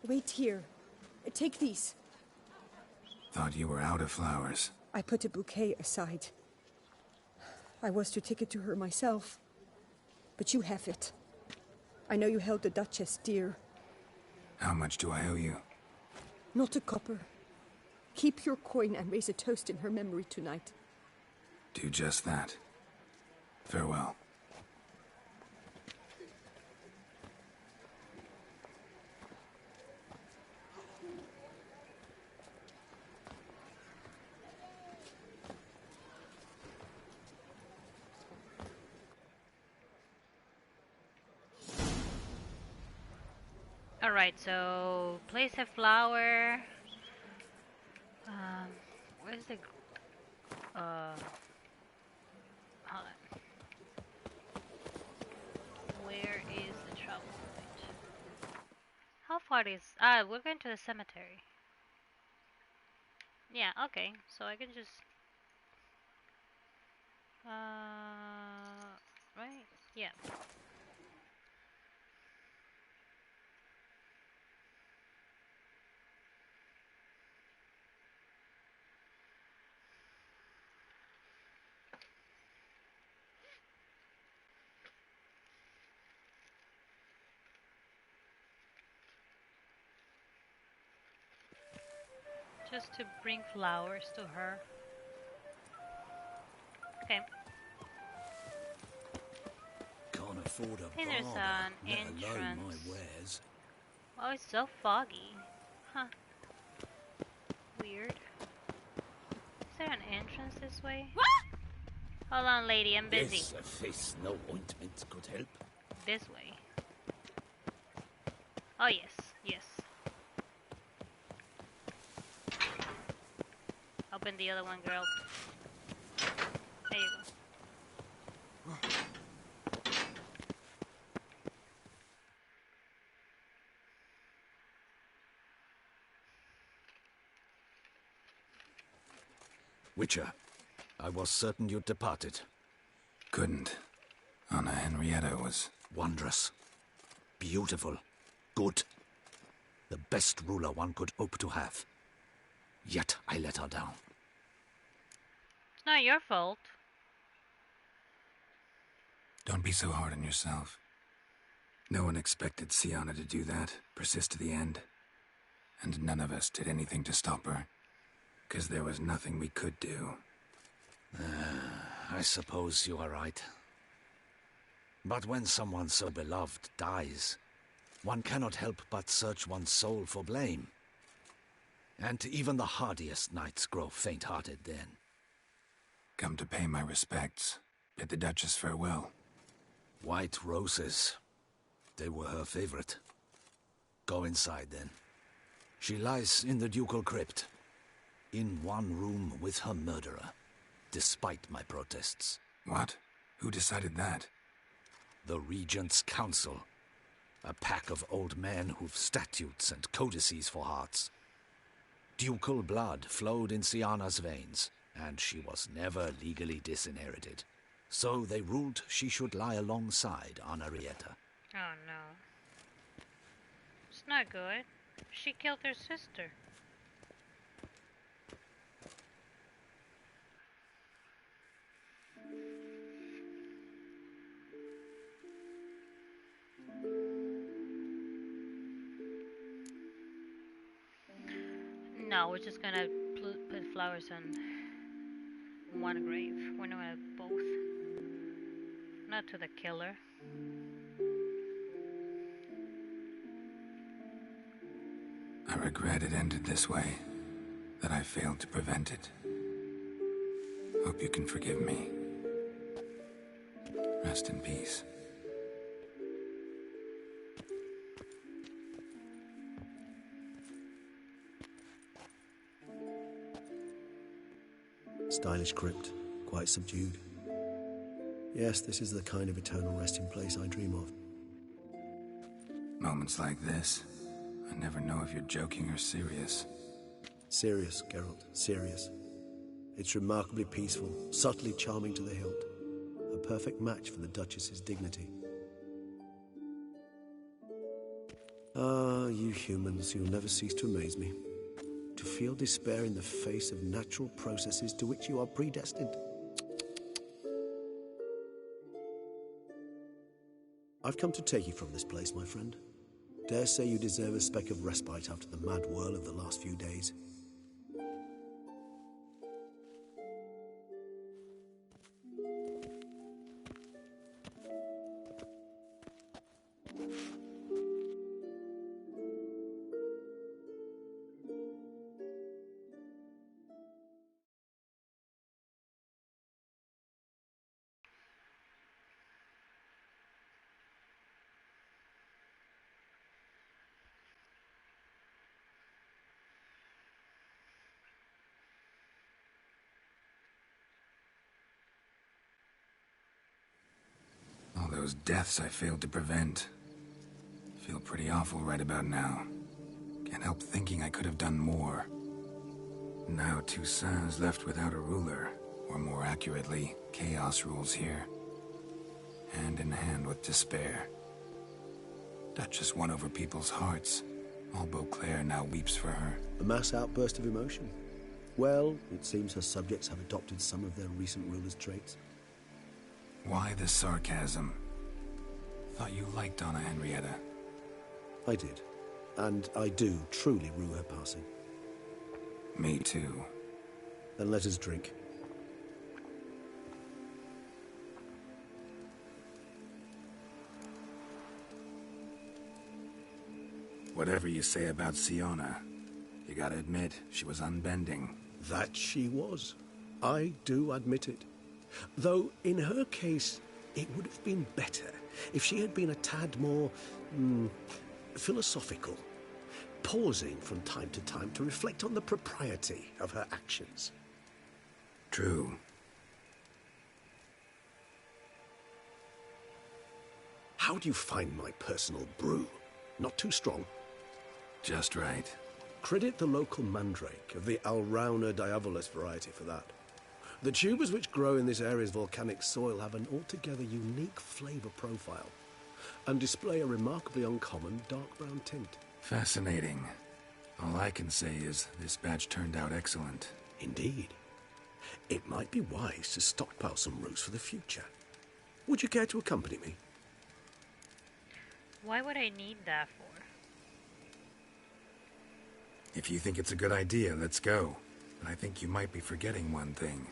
Speaker 17: Wait here. Take these.
Speaker 6: Thought you were out of flowers.
Speaker 17: I put a bouquet aside. I was to take it to her myself. But you have it. I know you held the Duchess dear.
Speaker 6: How much do I owe you?
Speaker 17: Not a copper. Keep your coin and raise a toast in her memory tonight.
Speaker 6: Do just that. Farewell.
Speaker 1: Alright, so place a flower. Where's the hold on. Where is the travel point? How far is we're going to the cemetery. Yeah, okay. So I can just right? Yeah. Just to bring flowers to her. Okay.
Speaker 5: Can't afford a
Speaker 1: I think there's
Speaker 5: barber,
Speaker 1: an
Speaker 5: let alone
Speaker 1: entrance.
Speaker 5: my wares.
Speaker 1: Oh, it's so foggy. Huh. Weird. Is there an entrance this way? What? Hold on, lady, I'm busy.
Speaker 5: Yes, a face, no ointment could help.
Speaker 1: This way. Oh, yes, yes. Open the other one, girl. There you go.
Speaker 5: Witcher, I was certain you'd departed.
Speaker 6: Couldn't. Anna Henrietta was...
Speaker 5: wondrous. Beautiful. Good. The best ruler one could hope to have. Yet I let her down.
Speaker 1: It's not your fault.
Speaker 6: Don't be so hard on yourself. No one expected Sienna to do that, persist to the end. And none of us did anything to stop her. 'Cause there was nothing we could do.
Speaker 5: I suppose you are right. But when someone so beloved dies, one cannot help but search one's soul for blame. And even the hardiest knights grow faint-hearted then.
Speaker 6: Come to pay my respects. Bid the Duchess farewell.
Speaker 5: White roses. They were her favorite. Go inside then. She lies in the ducal crypt. In one room with her murderer. Despite my protests.
Speaker 6: What? Who decided that?
Speaker 5: The Regent's Council. A pack of old men who've statutes and codices for hearts. Ducal blood flowed in Siana's veins, and she was never legally disinherited. So they ruled she should lie alongside Anarietta.
Speaker 1: Oh no. It's not good. She killed her sister. No, we're just gonna put flowers on one grave. We're not gonna both. Not to the killer.
Speaker 6: I regret it ended this way, that I failed to prevent it. Hope you can forgive me. Rest in peace.
Speaker 4: Stylish crypt, quite subdued. Yes, this is the kind of eternal resting place I dream of.
Speaker 6: Moments like this, I never know if you're joking or serious.
Speaker 4: Serious, Geralt, serious. It's remarkably peaceful, subtly charming to the hilt. A perfect match for the Duchess's dignity. Ah, you humans, you'll never cease to amaze me. To feel despair in the face of natural processes to which you are predestined. I've come to take you from this place, my friend. Dare say you deserve a speck of respite after the mad whirl of the last few days.
Speaker 6: All those deaths I failed to prevent. Feel pretty awful right about now. Can't help thinking I could have done more. Now Toussaint's left without a ruler, or more accurately, chaos rules here. Hand in hand with despair. Duchess won over people's hearts. All Beauclair now weeps for her.
Speaker 4: A mass outburst of emotion. Well, it seems her subjects have adopted some of their recent ruler's traits.
Speaker 6: Why the sarcasm? Thought you liked Donna Henrietta.
Speaker 4: I did. And I do truly rue her passing.
Speaker 6: Me too.
Speaker 4: Then let us drink.
Speaker 6: Whatever you say about Siana, you gotta admit, she was unbending.
Speaker 7: That she was. I do admit it. Though, in her case, it would have been better if she had been a tad more philosophical, pausing from time to time to reflect on the propriety of her actions.
Speaker 6: True.
Speaker 7: How do you find my personal brew? Not too strong?
Speaker 6: Just right.
Speaker 7: Credit the local mandrake of the Alrauna diavolus variety for that. The tubers which grow in this area's volcanic soil have an altogether unique flavour profile and display a remarkably uncommon dark brown tint.
Speaker 6: Fascinating. All I can say is this batch turned out excellent.
Speaker 7: Indeed. It might be wise to stockpile some roots for the future. Would you care to accompany me?
Speaker 1: Why would I need that for?
Speaker 6: If you think it's a good idea, let's go. But I think you might be forgetting one thing.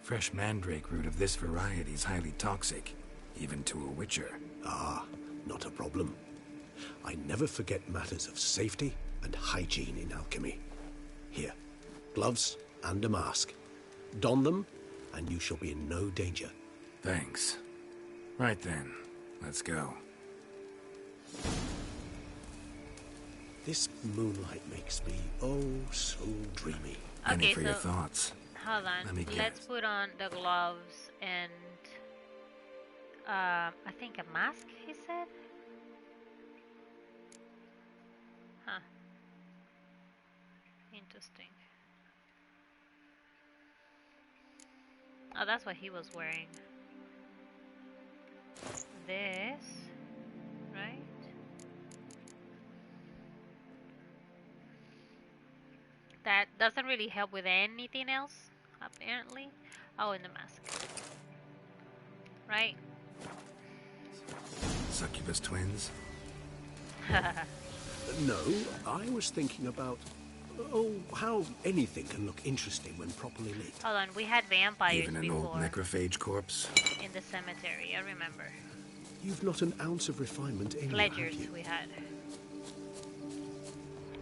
Speaker 6: Fresh mandrake root of this variety is highly toxic, even to a witcher.
Speaker 7: Ah, not a problem. I never forget matters of safety and hygiene in alchemy. Here, gloves and a mask. Don them, and you shall be in no danger.
Speaker 6: Thanks. Right then, let's go.
Speaker 7: This moonlight makes me, oh, so dreamy.
Speaker 6: Any for your thoughts?
Speaker 1: Hold on. Let's put on the gloves and I think a mask, he said? Huh. Into interesting. Oh, that's what he was wearing. This, right? That doesn't really help with anything else, apparently. Oh, and the mask. Right?
Speaker 6: Succubus twins?
Speaker 4: No, I was thinking about, how anything can look interesting when properly lit.
Speaker 1: Hold on, we had vampires
Speaker 6: Even an
Speaker 1: before.
Speaker 6: old necrophage corpse?
Speaker 1: In the cemetery, I remember.
Speaker 4: You've not an ounce of refinement in you, have
Speaker 1: Ledgers
Speaker 4: you?
Speaker 1: we had.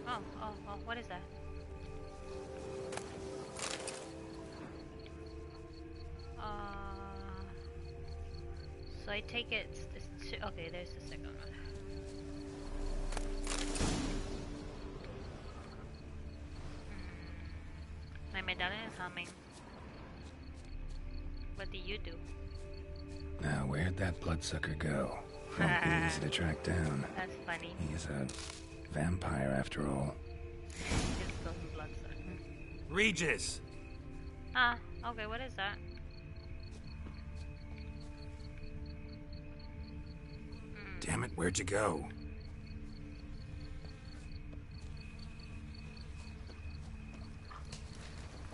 Speaker 1: Oh, what is that? So I take it. Okay, there's the second one. My medallion is humming. What do you do?
Speaker 6: Now, where'd that bloodsucker go? Won't be easy to track down.
Speaker 1: That's funny.
Speaker 6: He's a vampire, after all.
Speaker 1: Just goes in bloodsucker.
Speaker 12: Regis!
Speaker 1: Ah, okay, what is that?
Speaker 6: Damn it, where'd you go?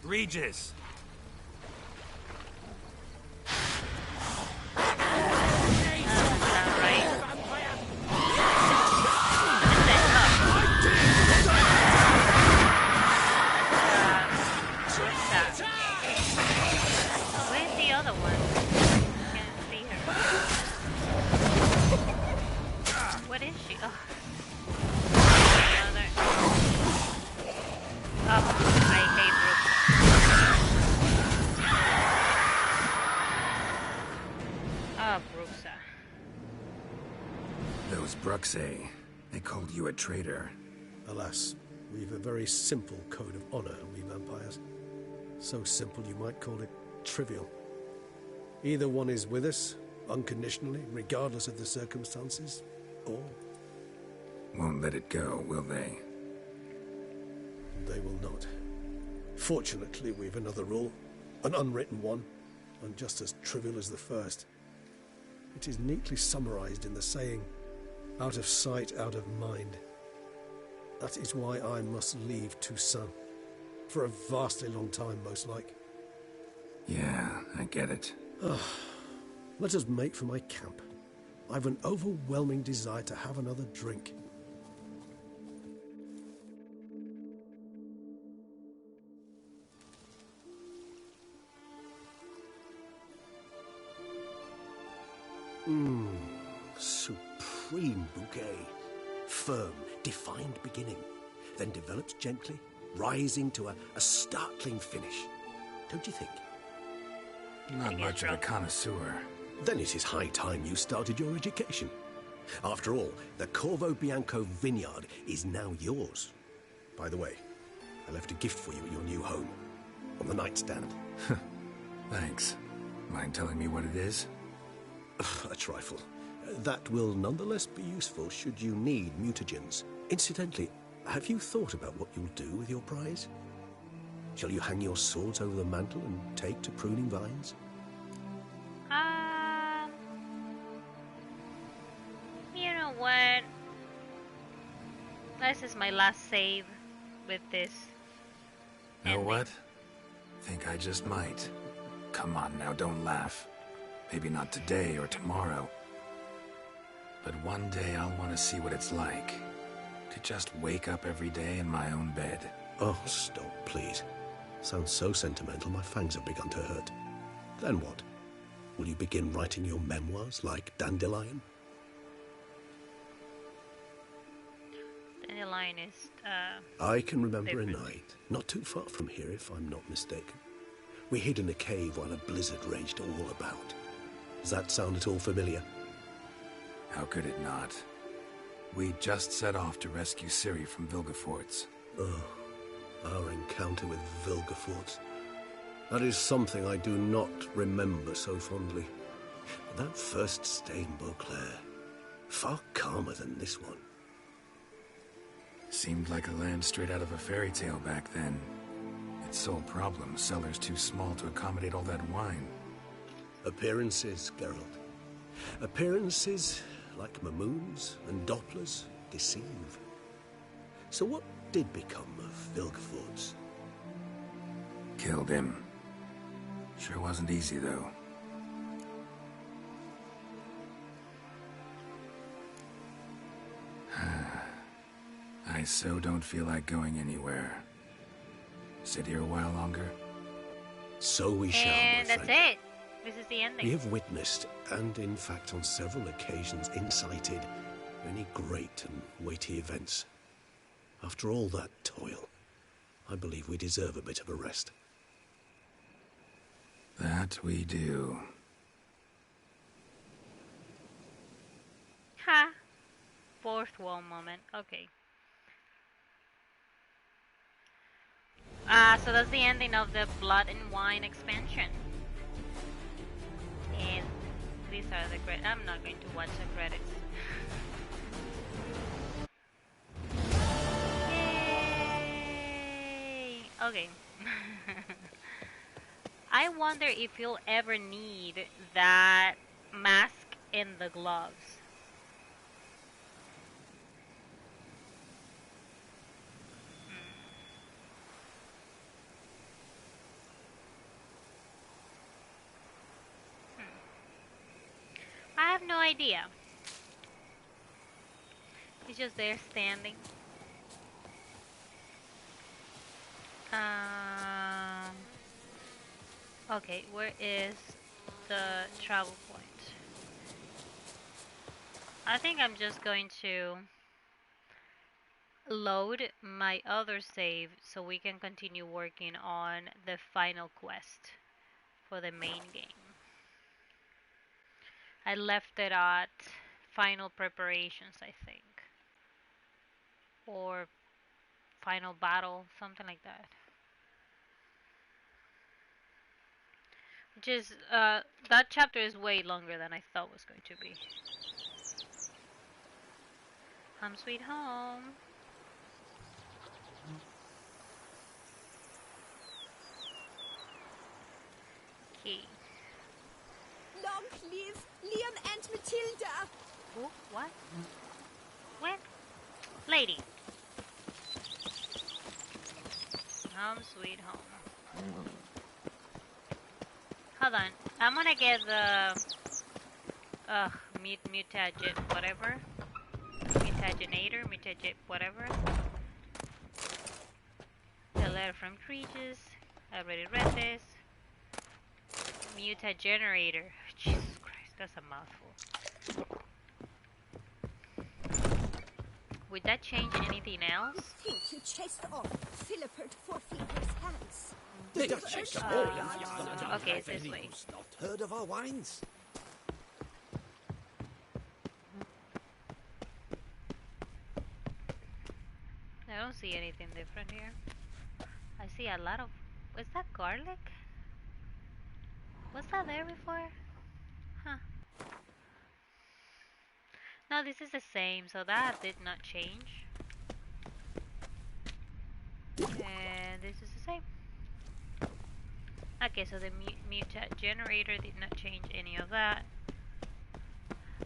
Speaker 12: Regis!
Speaker 1: Where's the other one? Can't see her. What is she? Oh. Another. Oh, I hate Bruxa. Oh, Bruxa.
Speaker 6: Those Bruxae, they called you a traitor.
Speaker 7: Alas, we've a very simple code of honor, we vampires. So simple you might call it trivial. Either one is with us, unconditionally, regardless of the circumstances, or...
Speaker 6: Won't let it go, will they?
Speaker 7: They will not. Fortunately, we've another rule, an unwritten one, and just as trivial as the first. It is neatly summarized in the saying, out of sight, out of mind. That is why I must leave Toussaint. For a vastly long time, most like.
Speaker 6: Yeah, I get it.
Speaker 7: Let us make for my camp. I've an overwhelming desire to have another drink. Supreme bouquet. Firm, defined beginning. Then develops gently, rising to a startling finish. Don't you think?
Speaker 6: Not much of a connoisseur.
Speaker 7: Then it is high time you started your education. After all, the Corvo Bianco vineyard is now yours. By the way, I left a gift for you at your new home. On the nightstand.
Speaker 6: Thanks. Mind telling me what it is?
Speaker 7: A trifle. That will nonetheless be useful should you need mutagens. Incidentally, have you thought about what you'll do with your prize? Shall you hang your swords over the mantle and take to pruning vines?
Speaker 1: You know what? This is my last save with this.
Speaker 6: Know what? Think I just might. Come on now, don't laugh. Maybe not today or tomorrow. But one day I'll want to see what it's like. To just wake up every day in my own bed.
Speaker 7: Oh, stop, please. Sounds so sentimental, my fangs have begun to hurt. Then what? Will you begin writing your memoirs like Dandelion?
Speaker 1: Dandelion is,
Speaker 7: I can remember
Speaker 1: different.
Speaker 7: a night, not too far from here if I'm not mistaken. We hid in a cave while a blizzard raged all about. Does that sound at all familiar?
Speaker 6: How could it not? We just set off to rescue Ciri from Vilgefortz.
Speaker 7: Oh, our encounter with Vilgefortz. That is something I do not remember so fondly. That first stay in Beauclair, far calmer than this one.
Speaker 6: Seemed like a land straight out of a fairy tale back then. Its sole problem, cellars too small to accommodate all that wine.
Speaker 7: Appearances, Geralt. Appearances, like Mamoons and Dopplers, deceive. So what did become of Vilgefortz?
Speaker 6: Killed him. Sure wasn't easy, though. I so don't feel like going anywhere. Sit here a while longer?
Speaker 7: So we shall,
Speaker 1: And
Speaker 7: my
Speaker 1: that's
Speaker 7: friend.
Speaker 1: it. This is the ending.
Speaker 7: We have witnessed, and in fact on several occasions incited, many great and weighty events. After all that toil, I believe we deserve a bit of a rest.
Speaker 6: That we do.
Speaker 1: Ha! Fourth wall moment. Okay. So that's the ending of the Blood and Wine expansion. And these are the credits. I'm not going to watch the credits. Yay! Okay. I wonder if you'll ever need that mask and the gloves. I have no idea. He's just there standing. Okay, where is the travel point? I think I'm just going to load my other save so we can continue working on the final quest for the main game. I left it at final preparations, I think. Or final battle, something like that. Which is, that chapter is way longer than I thought it was going to be. Home sweet home. Okay.
Speaker 17: Long live Liam and Matilda!
Speaker 1: Who? What? When? Lady. Home sweet home. Hold on. I'm gonna get the mutagen whatever. Mutagen whatever. The letter from Creatures. I already read this. Mutagenerator. Jesus Christ, that's a mouthful. Would that change anything else?
Speaker 17: Think you chased off Philippert Forfeiter's hands.
Speaker 4: The Duchess of Morhen.
Speaker 1: Okay, it's this way.
Speaker 4: Not heard of our wines?
Speaker 1: I don't see anything different here. I see a lot of... Was that garlic? Was that there before? Huh. No, this is the same, so that did not change. And this is the same. Okay, so the mutat generator did not change any of that.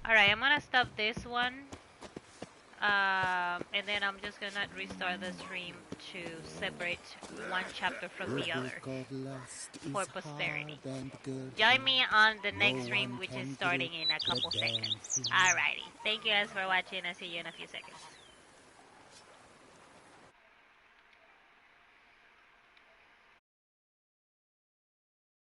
Speaker 1: Alright, I'm gonna stop this one. And then I'm just gonna restart the stream to separate one chapter from the other for posterity. Join me on the next stream, which is starting in a couple seconds. Alrighty, thank you guys for watching. I'll see you in a few seconds.